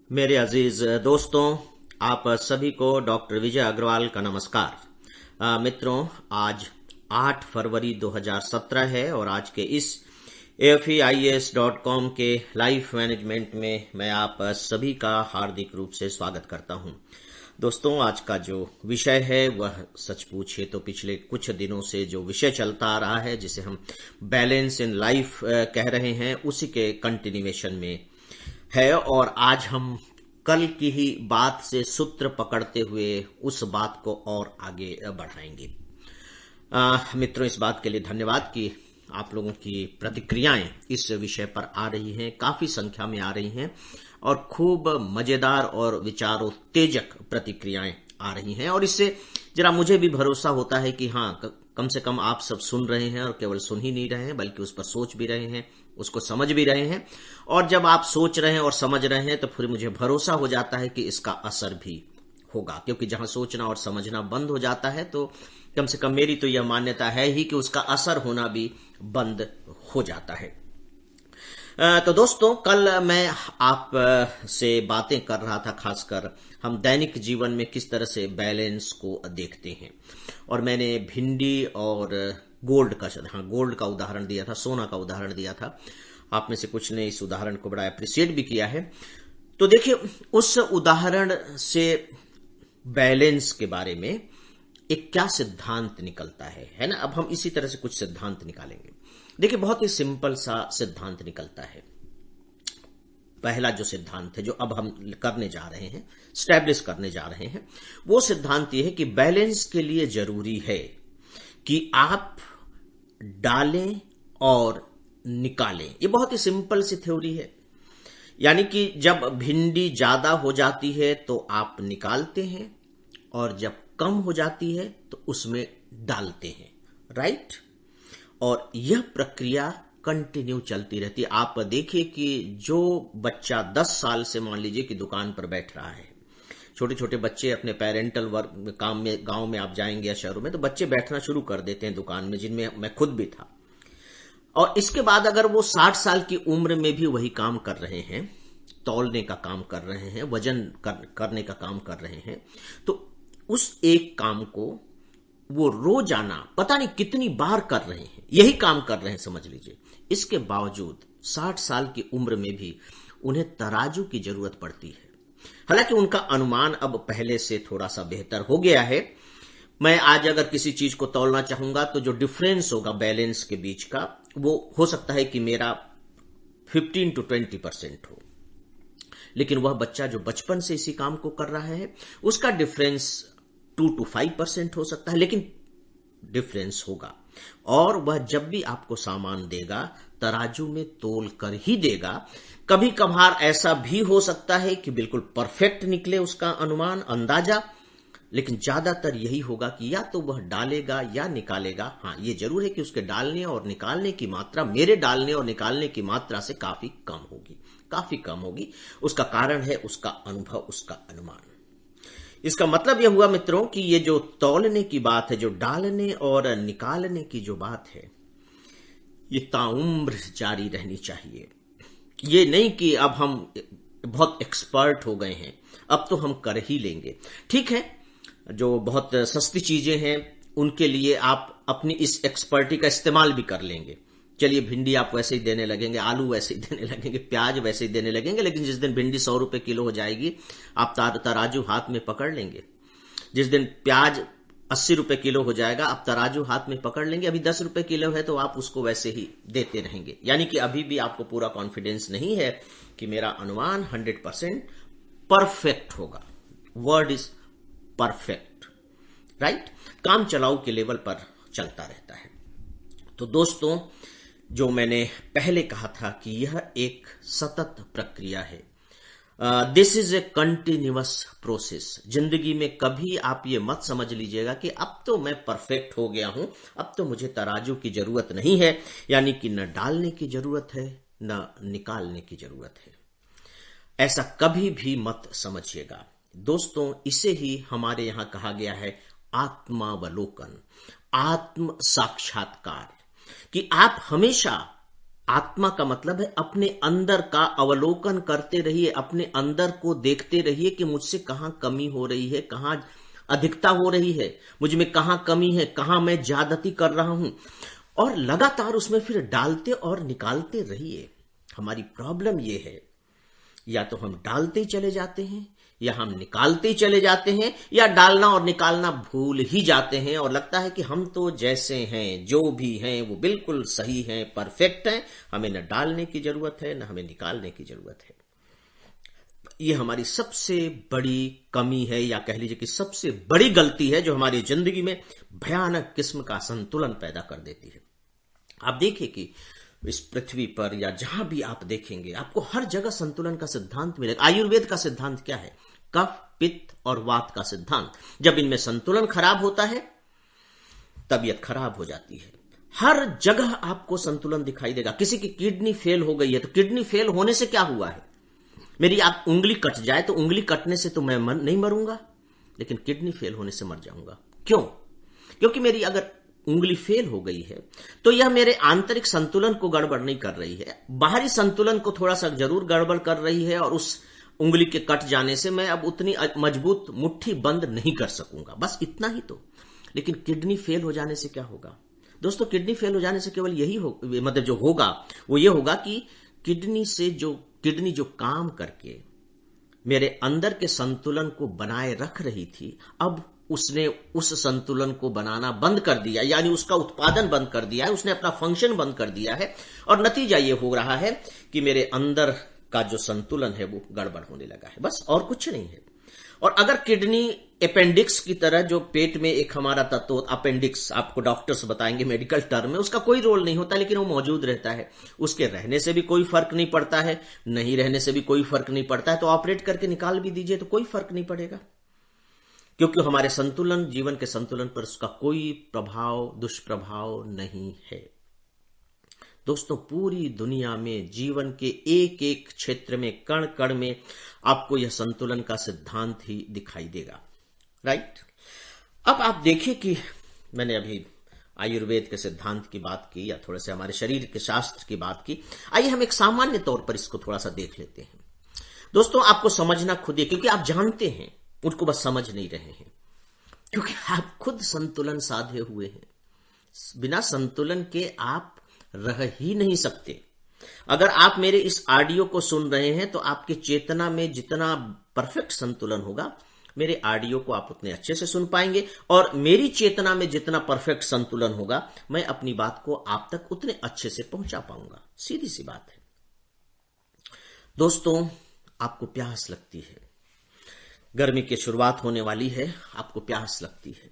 मेरे अजीज दोस्तों, आप सभी को डॉक्टर विजय अग्रवाल का नमस्कार। मित्रों, आज 8 फरवरी 2017 है और आज के इस AFEIAS.com के लाइफ मैनेजमेंट में मैं आप सभी का हार्दिक रूप से स्वागत करता हूं। दोस्तों, आज का जो विषय है वह सच पूछिए तो पिछले कुछ दिनों से जो विषय चलता आ रहा है, जिसे हम बैलेंस इन लाइफ कह रहे हैं, उसी के कंटिन्यूएशन में है। और आज हम कल की ही बात से सूत्र पकड़ते हुए उस बात को और आगे बढ़ाएंगे। मित्रों, इस बात के लिए धन्यवाद कि आप लोगों की प्रतिक्रियाएं इस विषय पर आ रही हैं, काफी संख्या में आ रही हैं और खूब मजेदार और विचारोत्तेजक प्रतिक्रियाएं आ रही हैं। और इससे जरा मुझे भी भरोसा होता है कि हाँ, कम से कम आप सब सुन रहे हैं और केवल सुन ही नहीं रहे हैं बल्कि उस पर सोच भी रहे हैं, उसको समझ भी रहे हैं। और जब आप सोच रहे हैं और समझ रहे हैं तो फिर मुझे भरोसा हो जाता है कि इसका असर भी होगा, क्योंकि जहां सोचना और समझना बंद हो जाता है तो कम से कम मेरी तो यह मान्यता है ही कि उसका असर होना भी बंद हो जाता है। तो दोस्तों, कल मैं आप से बातें कर रहा था, खासकर हम दैनिक जीवन में किस तरह से बैलेंस को देखते हैं। और मैंने भिंडी और गोल्ड का उदाहरण दिया था, सोना का उदाहरण दिया था। आप में से कुछ ने इस उदाहरण को बड़ा अप्रिशिएट भी किया है। तो देखिए, उस उदाहरण से बैलेंस के बारे में एक क्या सिद्धांत निकलता है ना। अब हम इसी तरह से कुछ सिद्धांत निकालेंगे। देखिए, बहुत ही सिंपल सा सिद्धांत निकलता है। पहला जो सिद्धांत है, जो अब हम करने जा रहे हैं, स्टैब्लिश करने जा रहे हैं, वो सिद्धांत ये है कि बैलेंस के लिए जरूरी है कि आप डालें और निकालें। ये बहुत ही सिंपल सी थ्योरी है। यानी कि जब भिंडी ज्यादा हो जाती है तो आप निकालते हैं और जब कम हो जाती है तो उसमें डालते हैं, राइट। और यह प्रक्रिया कंटिन्यू चलती रहती है। आप देखिए कि जो बच्चा 10 साल से, मान लीजिए कि दुकान पर बैठ रहा है, छोटे छोटे बच्चे अपने पेरेंटल वर्क काम में, गांव में आप जाएंगे या शहरों में, तो बच्चे बैठना शुरू कर देते हैं दुकान में, जिनमें मैं खुद भी था। और इसके बाद अगर वो 60 साल की उम्र में भी वही काम कर रहे हैं, तौलने का काम कर रहे हैं, वजन करने का काम कर रहे हैं, तो उस एक काम को वो रोजाना पता नहीं कितनी बार कर रहे हैं, यही काम कर रहे हैं, समझ लीजिए। इसके बावजूद 60 साल की उम्र में भी उन्हें तराजू की जरूरत पड़ती है। हालांकि उनका अनुमान अब पहले से थोड़ा सा बेहतर हो गया है। मैं आज अगर किसी चीज को तौलना चाहूंगा तो जो डिफरेंस होगा बैलेंस के बीच का, वो हो सकता है कि मेरा 15 to 20% हो। लेकिन वह बच्चा जो बचपन से इसी काम को कर रहा है, उसका डिफरेंस 2 to 5% हो सकता है, लेकिन डिफरेंस होगा। और वह जब भी आपको सामान देगा, तराजू में तोल कर ही देगा। कभी कभार ऐसा भी हो सकता है कि बिल्कुल परफेक्ट निकले उसका अनुमान, अंदाजा, लेकिन ज्यादातर यही होगा कि या तो वह डालेगा या निकालेगा। हाँ, ये जरूर है कि उसके डालने और निकालने की मात्रा मेरे डालने और निकालने की मात्रा से काफी कम होगी, काफी कम होगी। उसका कारण है उसका अनुभव, उसका अनुमान। इसका मतलब यह हुआ मित्रों कि ये जो तौलने की बात है, जो डालने और निकालने की जो बात है, ये ताउम्र जारी रहनी चाहिए। ये नहीं कि अब हम बहुत एक्सपर्ट हो गए हैं, अब तो हम कर ही लेंगे। ठीक है, जो बहुत सस्ती चीजें हैं उनके लिए आप अपनी इस एक्सपर्टी का इस्तेमाल भी कर लेंगे। चलिए, भिंडी आप वैसे ही देने लगेंगे, आलू वैसे ही देने लगेंगे, प्याज वैसे ही देने लगेंगे, लेकिन जिस दिन भिंडी 100 रुपए किलो हो जाएगी, आप तराजू हाथ में पकड़ लेंगे। जिस दिन प्याज 80 रुपए किलो हो जाएगा, आप तराजू हाथ में पकड़ लेंगे। अभी 10 रुपए किलो है तो आप उसको वैसे ही देते रहेंगे। यानी कि अभी भी आपको पूरा कॉन्फिडेंस नहीं है कि मेरा अनुमान 100% परफेक्ट होगा। Word is perfect, right. काम चलाऊ के लेवल पर चलता रहता है। तो दोस्तों, जो मैंने पहले कहा था कि यह एक सतत प्रक्रिया है, this is a continuous process. जिंदगी में कभी आप ये मत समझ लीजिएगा कि अब तो मैं परफेक्ट हो गया हूं, अब तो मुझे तराजू की जरूरत नहीं है, यानी कि न डालने की जरूरत है न निकालने की जरूरत है। ऐसा कभी भी मत समझिएगा दोस्तों। इसे ही हमारे यहां कहा गया है आत्मावलोकन, आत्म साक्षात्कार, कि आप हमेशा आत्मा का मतलब है अपने अंदर का अवलोकन करते रहिए, अपने अंदर को देखते रहिए कि मुझसे कहां कमी हो रही है, कहां अधिकता हो रही है, मुझ में कहां कमी है, कहां मैं ज्यादती कर रहा हूं, और लगातार उसमें फिर डालते और निकालते रहिए। हमारी प्रॉब्लम यह है, या तो हम डालते ही चले जाते हैं, या हम निकालते ही चले जाते हैं, या डालना और निकालना भूल ही जाते हैं और लगता है कि हम तो जैसे हैं, जो भी हैं वो बिल्कुल सही हैं, परफेक्ट हैं, हमें न डालने की जरूरत है न हमें निकालने की जरूरत है। ये हमारी सबसे बड़ी कमी है, या कह लीजिए कि सबसे बड़ी गलती है, जो हमारी जिंदगी में भयानक किस्म का संतुलन पैदा कर देती है। आप देखिए कि इस पृथ्वी पर या जहां भी आप देखेंगे, आपको हर जगह संतुलन का सिद्धांत मिलेगा। आयुर्वेद का सिद्धांत क्या है? कफ, पित्त और वात का सिद्धांत। जब इनमें संतुलन खराब होता है, तबीयत खराब हो जाती है। हर जगह आपको संतुलन दिखाई देगा। किसी की किडनी फेल हो गई है, तो किडनी फेल होने से क्या हुआ है? मेरी आप उंगली कट जाए तो उंगली कटने से तो मैं नहीं मरूंगा, लेकिन किडनी फेल होने से मर जाऊंगा। क्यों? क्योंकि मेरी अगर उंगली फेल हो गई है तो यह मेरे आंतरिक संतुलन को गड़बड़ नहीं कर रही है, बाहरी संतुलन को थोड़ा सा जरूर गड़बड़ कर रही है, और उस उंगली के कट जाने से मैं अब उतनी मजबूत मुट्ठी बंद नहीं कर सकूंगा, बस इतना ही तो। लेकिन किडनी फेल हो जाने से क्या होगा दोस्तों? किडनी फेल हो जाने से केवल यही मतलब जो होगा वो ये होगा कि किडनी जो काम करके मेरे अंदर के संतुलन को बनाए रख रही थी, अब उसने उस संतुलन को बनाना बंद कर दिया, यानी उसका उत्पादन बंद कर दिया है, उसने अपना फंक्शन बंद कर दिया है, और नतीजा यह हो रहा है कि मेरे अंदर का जो संतुलन है वो गड़बड़ होने लगा है, बस और कुछ नहीं है। और अगर किडनी अपेंडिक्स की तरह, जो पेट में एक हमारा तत्व अपेंडिक्स, आपको डॉक्टर्स बताएंगे मेडिकल टर्म में, उसका कोई रोल नहीं होता, लेकिन वो मौजूद रहता है, उसके रहने से भी कोई फर्क नहीं पड़ता है, नहीं रहने से भी कोई फर्क नहीं पड़ता है, तो ऑपरेट करके निकाल भी दीजिए तो कोई फर्क नहीं पड़ेगा, क्योंकि हमारे संतुलन, जीवन के संतुलन पर उसका कोई प्रभाव, दुष्प्रभाव नहीं है। दोस्तों, पूरी दुनिया में जीवन के एक एक क्षेत्र में, कण कण में आपको यह संतुलन का सिद्धांत ही दिखाई देगा, राइट? अब आप देखिए कि मैंने अभी आयुर्वेद के सिद्धांत की बात की, या थोड़े से हमारे शरीर के शास्त्र की बात की। आइए हम एक सामान्य तौर पर इसको थोड़ा सा देख लेते हैं। दोस्तों, आपको समझना खुद ही, क्योंकि आप जानते हैं, उनको बस समझ नहीं रहे हैं, क्योंकि आप खुद संतुलन साधे हुए हैं। बिना संतुलन के आप रह ही नहीं सकते। अगर आप मेरे इस ऑडियो को सुन रहे हैं तो आपके चेतना में जितना परफेक्ट संतुलन होगा, मेरे ऑडियो को आप उतने अच्छे से सुन पाएंगे, और मेरी चेतना में जितना परफेक्ट संतुलन होगा, मैं अपनी बात को आप तक उतने अच्छे से पहुंचा पाऊंगा। सीधी सी बात है। दोस्तों, आपको प्यास लगती है, गर्मी की शुरुआत होने वाली है, आपको प्यास लगती है।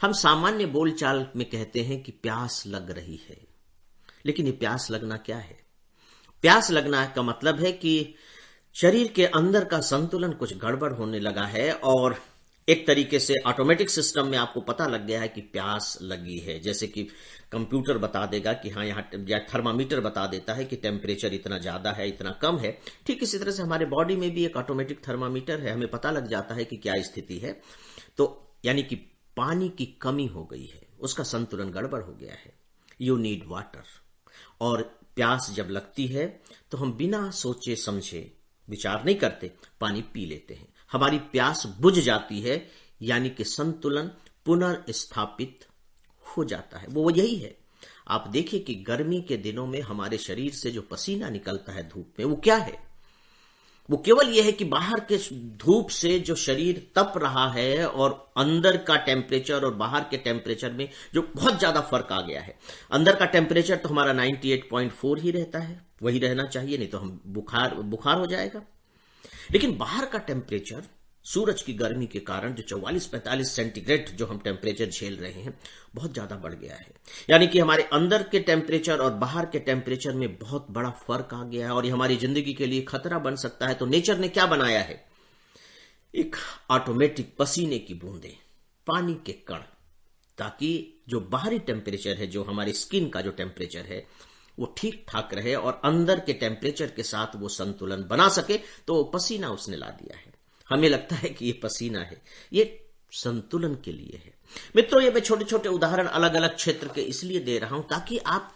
हम सामान्य बोलचाल में कहते हैं कि प्यास लग रही है, लेकिन ये प्यास लगना क्या है? प्यास लगना का मतलब है कि शरीर के अंदर का संतुलन कुछ गड़बड़ होने लगा है, और एक तरीके से ऑटोमेटिक सिस्टम में आपको पता लग गया है कि प्यास लगी है। जैसे कि कंप्यूटर बता देगा कि हाँ, यहाँ, या थर्मामीटर बता देता है कि टेम्परेचर इतना ज्यादा है, इतना कम है। ठीक इसी तरह से हमारे बॉडी में भी एक ऑटोमेटिक थर्मामीटर है, हमें पता लग जाता है कि क्या स्थिति है। तो यानी कि पानी की कमी हो गई है, उसका संतुलन गड़बड़ हो गया है। You need water. और प्यास जब लगती है तो हम बिना सोचे समझे, विचार नहीं करते, पानी पी लेते हैं। हमारी प्यास बुझ जाती है, यानी कि संतुलन पुनर्स्थापित हो जाता है। वो यही है। आप देखिए कि गर्मी के दिनों में हमारे शरीर से जो पसीना निकलता है धूप में, वो क्या है? वो केवल यह है कि बाहर के धूप से जो शरीर तप रहा है, और अंदर का टेम्परेचर और बाहर के टेम्परेचर में जो बहुत ज्यादा फर्क आ गया है। अंदर का टेम्परेचर तो हमारा 98.4 ही रहता है, वही रहना चाहिए, नहीं तो हम बुखार हो जाएगा। लेकिन बाहर का टेम्परेचर सूरज की गर्मी के कारण जो 44-45 सेंटीग्रेड जो हम टेम्परेचर झेल रहे हैं, बहुत ज्यादा बढ़ गया है। यानी कि हमारे अंदर के टेम्परेचर और बाहर के टेम्परेचर में बहुत बड़ा फर्क आ गया है, और ये हमारी जिंदगी के लिए खतरा बन सकता है। तो नेचर ने क्या बनाया है? एक ऑटोमेटिक पसीने की बूंदें, पानी के कण, ताकि जो बाहरी टेम्परेचर है, जो हमारी स्किन का जो टेम्परेचर है, वो ठीक ठाक रहे, और अंदर के टेम्परेचर के साथ वो संतुलन बना सके। तो पसीना उसने ला दिया है। हमें लगता है कि ये पसीना है, ये संतुलन के लिए है। मित्रों, ये मैं छोटे छोटे उदाहरण अलग अलग क्षेत्र के इसलिए दे रहा हूं ताकि आप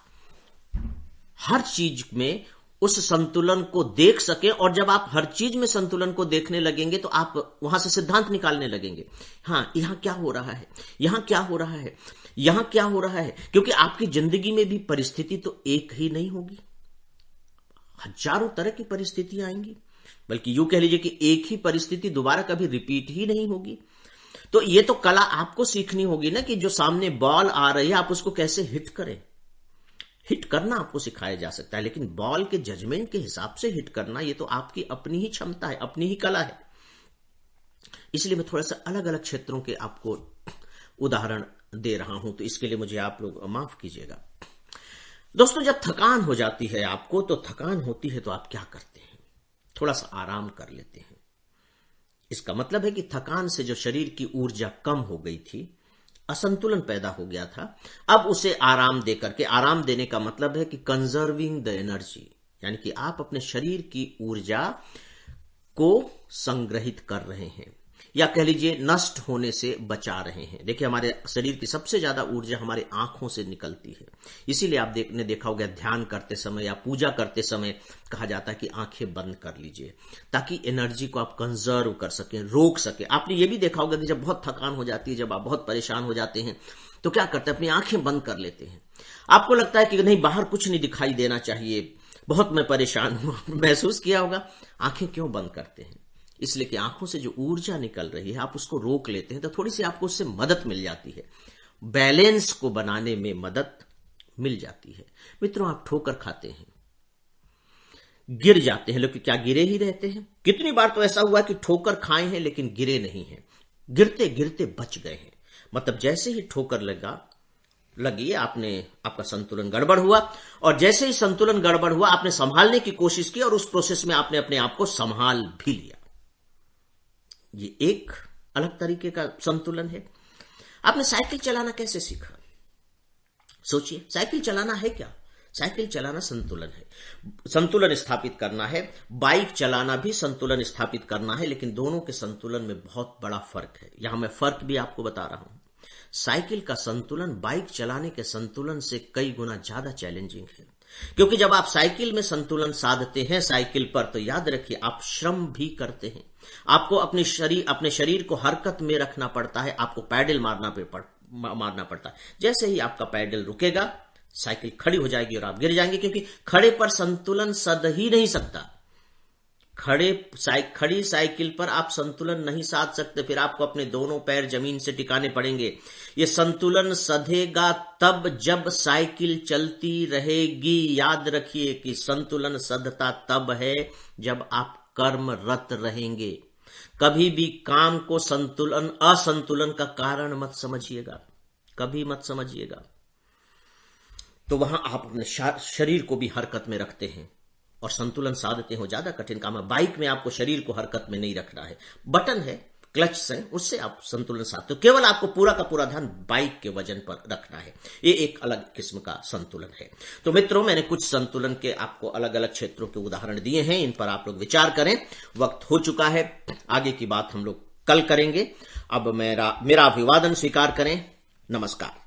हर चीज में उस संतुलन को देख सके, और जब आप हर चीज में संतुलन को देखने लगेंगे तो आप वहां से सिद्धांत निकालने लगेंगे। हाँ, यहां क्या हो रहा है, यहां क्या हो रहा है, यहां क्या हो रहा है, क्योंकि आपकी जिंदगी में भी परिस्थिति तो एक ही नहीं होगी, हजारों तरह की परिस्थितियां आएंगी, बल्कि यूं कह लीजिए कि एक ही परिस्थिति दोबारा कभी रिपीट ही नहीं होगी। तो ये तो कला आपको सीखनी होगी ना, कि जो सामने बॉल आ रही है आप उसको कैसे हिट करें। हिट करना आपको सिखाया जा सकता है, लेकिन बॉल के जजमेंट के हिसाब से हिट करना ये तो आपकी अपनी ही क्षमता है, अपनी ही कला है। इसलिए मैं थोड़ा सा अलग अलग क्षेत्रों के आपको उदाहरण दे रहा हूं, तो इसके लिए मुझे आप लोग माफ कीजिएगा। दोस्तों, जब थकान हो जाती है आपको, तो थकान होती है तो आप क्या करते हैं? थोड़ा सा आराम कर लेते हैं। इसका मतलब है कि थकान से जो शरीर की ऊर्जा कम हो गई थी, असंतुलन पैदा हो गया था, अब उसे आराम दे करके, आराम देने का मतलब है कि कंजर्विंग द एनर्जी, यानी कि आप अपने शरीर की ऊर्जा को संग्रहित कर रहे हैं, या कह लीजिए नष्ट होने से बचा रहे हैं। देखिए, हमारे शरीर की सबसे ज्यादा ऊर्जा हमारे आंखों से निकलती है, इसीलिए आप देखा होगा ध्यान करते समय या पूजा करते समय कहा जाता है कि आंखें बंद कर लीजिए, ताकि एनर्जी को आप कंजर्व कर सकें, रोक सके। आपने ये भी देखा होगा कि जब बहुत थकान हो जाती है, जब आप बहुत परेशान हो जाते हैं, तो क्या करते हैं, अपनी आंखें बंद कर लेते हैं। आपको लगता है कि नहीं, बाहर कुछ नहीं दिखाई देना चाहिए, बहुत मैं परेशान हूं, महसूस किया होगा। आंखें क्यों बंद करते हैं? इसलिए कि आंखों से जो ऊर्जा निकल रही है आप उसको रोक लेते हैं, तो थोड़ी सी आपको उससे मदद मिल जाती है, बैलेंस को बनाने में मदद मिल जाती है। मित्रों, आप ठोकर खाते हैं, गिर जाते हैं, लेकिन क्या गिरे ही रहते हैं? कितनी बार तो ऐसा हुआ कि ठोकर खाए हैं लेकिन गिरे नहीं हैं, गिरते गिरते बच गए हैं। मतलब जैसे ही ठोकर लगी, आपका संतुलन गड़बड़ हुआ, और जैसे ही संतुलन गड़बड़ हुआ आपने संभालने की कोशिश की, और उस प्रोसेस में आपने अपने आप को संभाल भी लिया। ये एक अलग तरीके का संतुलन है। आपने साइकिल चलाना कैसे सीखा? सोचिए, साइकिल चलाना है क्या? साइकिल चलाना संतुलन है, संतुलन स्थापित करना है। बाइक चलाना भी संतुलन स्थापित करना है, लेकिन दोनों के संतुलन में बहुत बड़ा फर्क है। यहां मैं फर्क भी आपको बता रहा हूं। साइकिल का संतुलन बाइक चलाने के संतुलन से कई गुना ज्यादा चैलेंजिंग है, क्योंकि जब आप साइकिल में संतुलन साधते हैं साइकिल पर, तो याद रखिए आप श्रम भी करते हैं। आपको अपने शरीर को हरकत में रखना पड़ता है, आपको पैडल मारना पड़ता है। जैसे ही आपका पैडल रुकेगा, साइकिल खड़ी हो जाएगी और आप गिर जाएंगे, क्योंकि खड़े पर संतुलन सध ही नहीं सकता। खड़ी साइकिल पर आप संतुलन नहीं साध सकते, फिर आपको अपने दोनों पैर जमीन से टिकाने पड़ेंगे। ये संतुलन सधेगा तब जब साइकिल चलती रहेगी। याद रखिए कि संतुलन सधता तब है जब आप कर्मरत रहेंगे। कभी भी काम को असंतुलन का कारण मत समझिएगा, कभी मत समझिएगा। तो वहां आप अपने शरीर को भी हरकत में रखते हैं और संतुलन साधते हो। ज्यादा कठिन काम है। बाइक में आपको शरीर को हरकत में नहीं रखना है, बटन है, क्लच से, उससे आप संतुलन साधते हो। केवल आपको पूरा का पूरा ध्यान बाइक के वजन पर रखना है। ये एक अलग किस्म का संतुलन है। तो मित्रों, मैंने कुछ संतुलन के आपको अलग अलग क्षेत्रों के उदाहरण दिए हैं, इन पर आप लोग विचार करें। वक्त हो चुका है, आगे की बात हम लोग कल करेंगे। अब मेरा अभिवादन स्वीकार करें। नमस्कार।